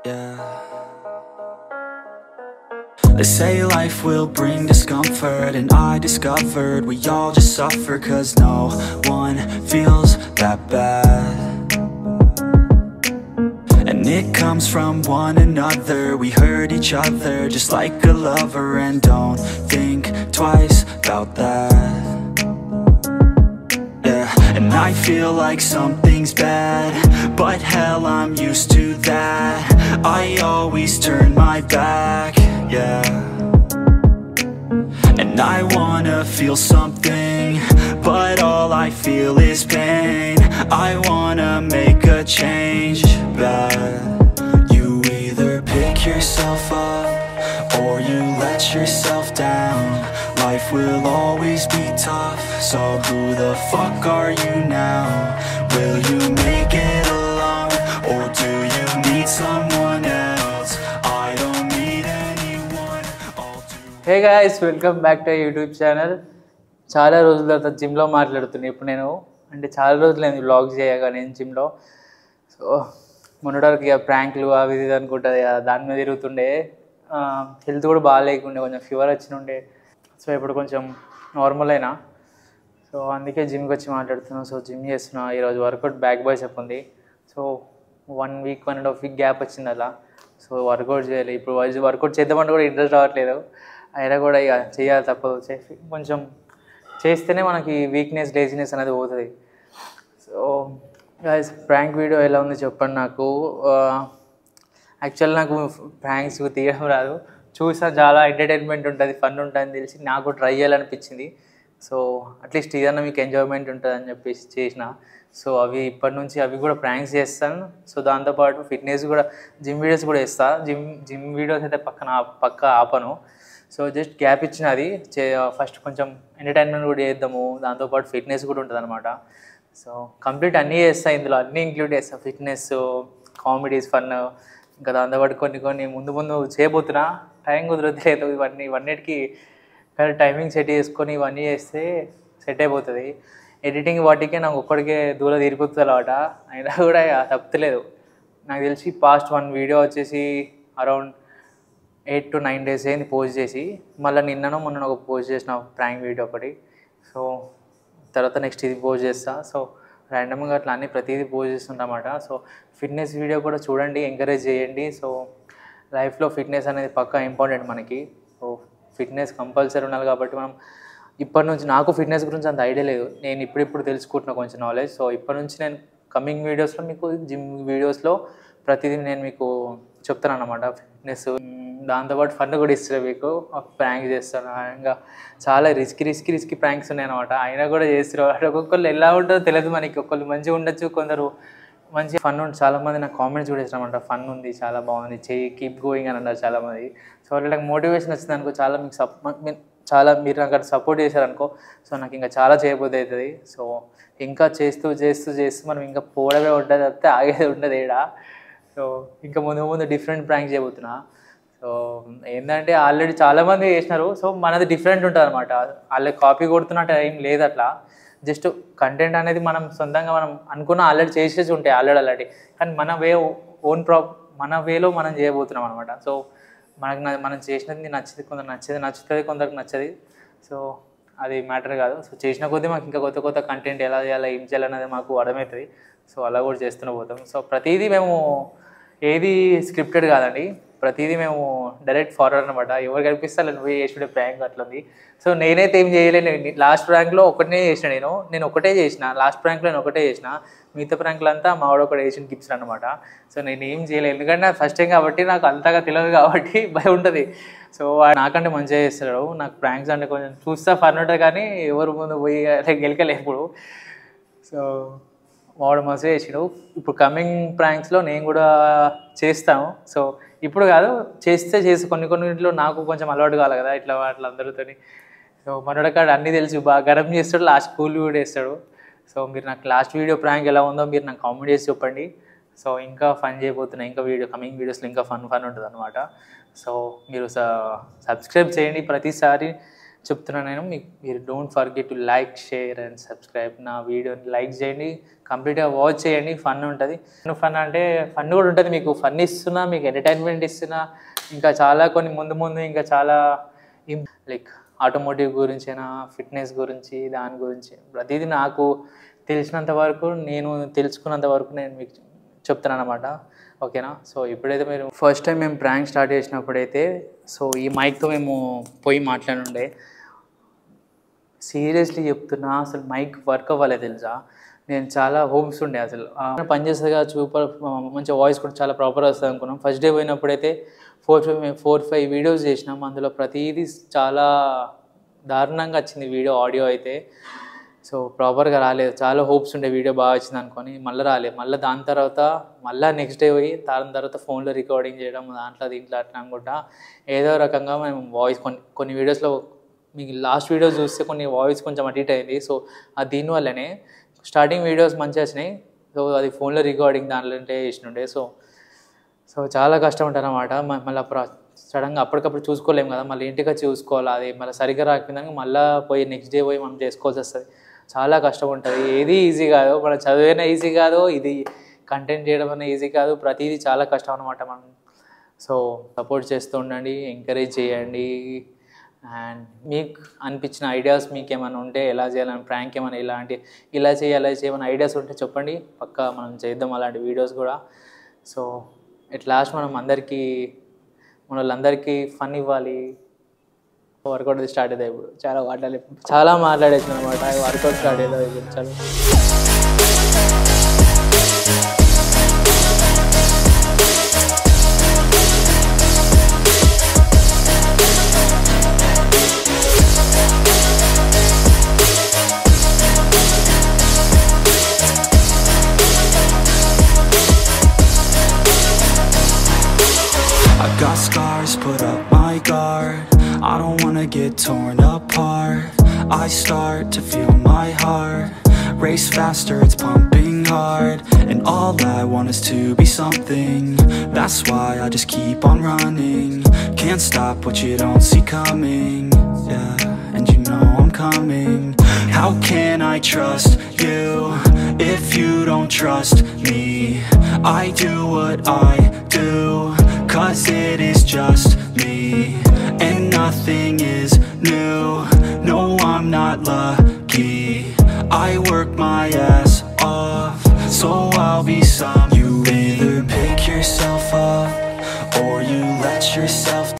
Yeah. They say life will bring discomfort, and I discovered we all just suffer, 'cause no one feels that bad. And it comes from one another. We hurt each other just like a lover, and don't think twice about that. Yeah, and I feel like something's bad, but hell, I'm used to that. I always turn my back, yeah. And I wanna feel something, but all I feel is pain. I wanna make a change, but you either pick yourself up or you let yourself down. Life will always be tough, so who the fuck are you now? Will you make it alone, or do you need someone else? I don't need anyone, I'll do. Hey guys, welcome back to YouTube channel. చాలా రోజుల తర్వాత జిమ్లో మాట్లాడుతున్నాను ఇప్పుడు నేను. అంటే చాలా రోజులు అయింది వ్లాగ్స్ చేయగా నేను జిమ్లో. సో మొన్నటివరకు ఇక ప్రాంక్లు అవి ఇది అనుకుంటుంది కదా, దాని మీద తిరుగుతుండే. హెల్త్ కూడా బాగాలేకుండే, కొంచెం ఫీవర్ వచ్చినుండే. సో ఇప్పుడు కొంచెం నార్మల్ అయినా. సో అందుకే జిమ్కి వచ్చి మాట్లాడుతున్నాను. సో జిమ్ చేస్తున్నా. ఈరోజు వర్కౌట్ బ్యాక్ బైసెప్ ఉంది. సో 1 వీక్ 1.5 వీక్ గ్యాప్ వచ్చింది అలా. సో వర్కౌట్ చేయాలి. ఇప్పుడు వర్కౌట్ చేద్దామంటే కూడా ఇంట్రెస్ట్ రావట్లేదు. అయినా కూడా ఇక చేయాలి, తప్పదు. కొంచెం చేస్తేనే మనకి వీక్నెస్, లేజినెస్ అనేది పోతుంది. సో గైస్, ప్రాంక్ వీడియో ఎలా ఉంది చెప్పండి నాకు. యాక్చువల్ నాకు ప్రాంక్స్ తీయడం రాదు. చూసా, చాలా ఎంటర్టైన్మెంట్ ఉంటుంది, ఫన్ ఉంటుందని తెలిసి నాకు ట్రై చేయాలనిపించింది. సో అట్లీస్ట్ ఇదన్నా మీకు ఎంజాయ్మెంట్ ఉంటుంది అని చెప్పేసి చేసిన. సో ఇప్పటి నుంచి అవి కూడా ప్రాంక్స్ చేస్తాను. సో దాంతోపాటు ఫిట్నెస్ కూడా, జిమ్ వీడియోస్ కూడా వేస్తాను. జిమ్ వీడియోస్ అయితే పక్క ఆపను. సో జస్ట్ గ్యాప్ ఇచ్చిన అది ఫస్ట్ కొంచెం ఎంటర్టైన్మెంట్ కూడా చేద్దాము, దాంతోపాటు ఫిట్నెస్ కూడా ఉంటుంది అనమాట. సో కంప్లీట్ అన్నీ చేస్తాను, ఇందులో అన్నీ ఇంక్లూడ్ చేస్తాను. ఫిట్నెస్, కామెడీస్, ఫన్, ఇంకా దాంతోపాటు కొన్ని ముందు చేయబోతున్నా. టైం కుదరలేదు ఇవన్నిటికీ. కానీ టైమింగ్ సెట్ చేసుకొని ఇవన్నీ చేస్తే సెట్ అయిపోతుంది. ఎడిటింగ్ వాటికే నాకు ఒక్కడికే దూరం తీరిపోతుంది అనమాట. అయినా కూడా తప్పలేదు. నాకు తెలిసి పాస్ట్ 1 వీడియో వచ్చేసి అరౌండ్ 8 to 9 days అయింది పోస్ట్ చేసి. మళ్ళీ మొన్న ఒక పోస్ట్ చేసిన ప్రాంక్ వీడియో ఒకటి. సో తర్వాత నెక్స్ట్ ఇది పోస్ట్ చేస్తా. సో ర్యాండమ్గా అట్లా అన్నీ ప్రతిదీ పోస్ట్ చేస్తుంటన్నమాట. సో ఫిట్నెస్ వీడియో కూడా చూడండి, ఎంకరేజ్ చేయండి. సో లైఫ్లో ఫిట్నెస్ అనేది పక్కా ఇంపార్టెంట్ మనకి. సో ఫిట్నెస్ కంపల్సరీ ఉండాలి. కాబట్టి మనం ఇప్పటి నుంచి, నాకు ఫిట్నెస్ గురించి అంత ఐడియా లేదు, నేను ఇప్పుడు తెలుసుకుంటున్నా కొంచెం నాలెడ్జ్. సో ఇప్పటి నుంచి నేను కమింగ్ వీడియోస్లో మీకు, జిమ్ వీడియోస్లో ప్రతిదీ నేను మీకు చెప్తాను అన్నమాట. ఫిట్నెస్ దాంతోపాటు ఫన్ కూడా ఇస్తాను మీకు. ప్రాంక్ చేస్తాను. ఇంకా చాలా రిస్కీ ప్రాంక్స్ ఉన్నాయి అనమాట. అయినా కూడా చేస్తారు. ఒక్కొక్కరు ఎలా ఉంటుందో తెలియదు మనకి. ఒక్కళ్ళు మంచిగా ఉండొచ్చు, కొందరు మంచి ఫన్ ఉంటుంది. చాలామంది నాకు కామెంట్స్ కూడా ఇస్తారన్నమాట, ఫన్ ఉంది, చాలా బాగుంది, చెయ్యి, కీప్ గోయింగ్ అని అన్నారు చాలామంది. సో వాళ్ళకి మోటివేషన్ వచ్చింది అనుకో, చాలా మీరు నాకు అక్కడ సపోర్ట్ చేశారనుకో, సో నాకు ఇంకా చాలా చేయబోద్ది అవుతుంది. సో ఇంకా చేస్తూ మనం ఇంకా పోవడమే ఉంటుంది తప్పితే ఆగేది ఉండదు ఏడా. సో ఇంకా ముందు డిఫరెంట్ ప్రాంక్స్ చేయబోతున్నా. సో ఏంటంటే ఆల్రెడీ చాలామంది చేసినారు. సో మనది డిఫరెంట్ ఉంటుంది అనమాట. వాళ్ళకి కాపీ కొడుతున్నట్టు ఏం లేదు అట్లా. జస్ట్ కంటెంట్ అనేది మనం సొంతంగా మనం అనుకున్న ఆల్రెడీ చేసేసి ఉంటాయి ఆల్రెడీ. కానీ మన వేలో మనం చేయబోతున్నాం అనమాట. సో మనం చేసినది నచ్చింది, కొందరు నచ్చుతుంది, కొందరికి నచ్చది. సో అది మ్యాటర్ కాదు. సో చేసిన కొద్దీ మాకు ఇంకా కొత్త కంటెంట్ ఎలా చేయాలి, ఏం చేయాలనేది మాకు అర్థమవుతుంది. సో అలా కూడా చేస్తూనే పోతాం. సో ప్రతిదీ మేము ఏది స్క్రిప్టెడ్ కాదండి, ప్రతిదీ మేము డైరెక్ట్ ఫార్వర్డ్ అనమాట. ఎవరు కనిపిస్తా నువ్వు చేసిన ప్రాంక్ అట్లుంది. సో నేనైతే ఏం చేయలేను. లాస్ట్ ప్రాంక్లో ఒకటే చేసిన, నేను ఒకటే చేసిన. లాస్ట్ ప్రాంక్లో నేను ఒకటే చేసిన. మిగతా ప్రాంక్లు అంతా మా వాడు ఒకటి వేసిన గిఫ్ట్స్ అనమాట. సో నేను ఏం చేయలేదు, ఎందుకంటే నాకు ఫస్ట్ టైం కాబట్టి, నాకు అంతగా తెలియదు కాబట్టి భయం ఉంటుంది. సో నాకంటే మంచిగా చేస్తాడు. నాకు ప్రాంక్స్ అంటే కొంచెం చూస్తా ఫన్ ఉంటుంది, కానీ ఎవరు ముందు పోయి గెలకలే ఇప్పుడు. సో వాడు మంచిగా చేసాడు. ఇప్పుడు కమింగ్ ప్రాంక్స్లో నేను కూడా చేస్తాను. సో ఇప్పుడు కాదు, చేసి కొన్నింటిలో నాకు కొంచెం అలవాటు కావాలి కదా, ఇట్లా అట్లా అందరితో. సో మనోడకాడ అన్నీ తెలుసు, బాగా గరం చేస్తాడు, లాస్ట్ కూల్ కూడా వేస్తాడు. సో మీరు నాకు లాస్ట్ వీడియో ప్రాంక్ ఎలా ఉందో మీరు నాకు కామెంట్ చేసి చెప్పండి. సో ఇంకా ఫన్ చేయబోతున్నాయి, ఇంకా కమింగ్ వీడియోస్లో ఇంకా ఫన్ ఉంటుంది అనమాట. సో మీరు సబ్స్క్రైబ్ చేయండి. ప్రతిసారి చెప్తున్నాను నేను. మీరు don't forget to like, share and subscribe. నా వీడియోని లైక్ చేయండి, కంప్లీట్గా వాచ్ చేయండి. ఫన్ ఉంటుంది. ఫన్ అంటే ఫన్ కూడా ఉంటుంది. మీకు ఫన్ ఇస్తున్నా, మీకు ఎంటర్టైన్మెంట్ ఇస్తున్నా, ఇంకా చాలా కొన్ని ముందు ఇంకా చాలా లైక్ ఆటోమోటివ్ గురించైనా, ఫిట్నెస్ గురించి, దాని గురించి ప్రతిదీ నాకు తెలిసినంత వరకు, నేను తెలుసుకున్నంత వరకు నేను మీకు చెప్తున్నాను అనమాట. ఓకేనా? సో ఇప్పుడైతే మీరు ఫస్ట్ టైం మేము ప్రాంక్ స్టార్ట్ చేసినప్పుడైతే సో ఈ మైక్తో మేము పోయి మాట్లాడుండే. సీరియస్లీ చెప్తున్నా, అసలు మైక్ వర్క్ అవ్వలేదు తెలుసా. నేను చాలా హోప్స్ ఉండే అసలు పనిచేస్తుంది కదా, సూపర్ మంచి వాయిస్ కూడా చాలా ప్రాపర్ వస్తుంది అనుకున్నాం. ఫస్ట్ డే పోయినప్పుడైతే 4-5 వీడియోస్ చేసినాం. అందులో ప్రతిదీ చాలా దారుణంగా వచ్చింది వీడియో, ఆడియో అయితే. సో ప్రాపర్గా రాలేదు. చాలా హోప్స్ ఉండే వీడియో బాగా వచ్చింది అనుకొని, మళ్ళీ రాలేదు. మళ్ళీ దాని తర్వాత నెక్స్ట్ డే పోయి దాని తర్వాత ఫోన్లో రికార్డింగ్ చేయడం, దాంట్లో దీంట్లో అట్లా అనుకుంటా ఏదో రకంగా మేము వాయిస్ కొన్ని వీడియోస్లో మీకు లాస్ట్ వీడియోస్ చూస్తే కొన్ని వాయిస్ కొంచెం అటు అయింది. సో అది దీనివల్లనే స్టార్టింగ్ వీడియోస్ మంచిగా వచ్చినాయి. సో అది ఫోన్లో రికార్డింగ్ దాంట్లో చేసినుండే. సో చాలా కష్టం ఉంటుంది అన్నమాట. మళ్ళీ సడన్గా అప్పటికప్పుడు చూసుకోలేము కదా, మళ్ళీ ఇంటికి చూసుకోవాలి. అది మళ్ళీ సరిగ్గా రాకపోయిందాక మళ్ళీ పోయి నెక్స్ట్ డే పోయి మనం చేసుకోవాల్సి వస్తుంది. చాలా కష్టం ఉంటుంది. ఏది ఈజీ కాదు. మన చదువైనా ఈజీ కాదు, ఇది కంటెంట్ చేయడం అనే ఈజీ కాదు. ప్రతిదీ చాలా కష్టం అనమాట. మనం సో సపోర్ట్ చేస్తూ ఉండండి, ఎంకరేజ్ చేయండి. అండ్ మీకు అనిపించిన ఐడియాస్ మీకు ఏమైనా ఉంటే, ఎలా చేయాలని ప్రాంక్ ఏమైనా ఇలా చేయమని ఐడియాస్ ఉంటే చెప్పండి. పక్కా మనం చేద్దాం అలాంటి వీడియోస్ కూడా. సో ఎట్ లాస్ట్ మన వాళ్ళందరికీ ఫన్ ఇవ్వాలి. వర్కౌట్ స్టార్ట్ అవుతాయి. ఇప్పుడు చాలా మాట్లాడేసాను అనమాట. వర్కౌట్ స్టార్ట్ అవుతుంది ఇప్పుడు చాలా. Got scars, put up my guard. I don't wanna get torn apart. I start to feel my heart race faster, it's pumping hard. And all I want is to be something. That's why I just keep on running. Can't stop what you don't see coming. Yeah, and you know I'm coming. How can I trust you if you don't trust me? I do what I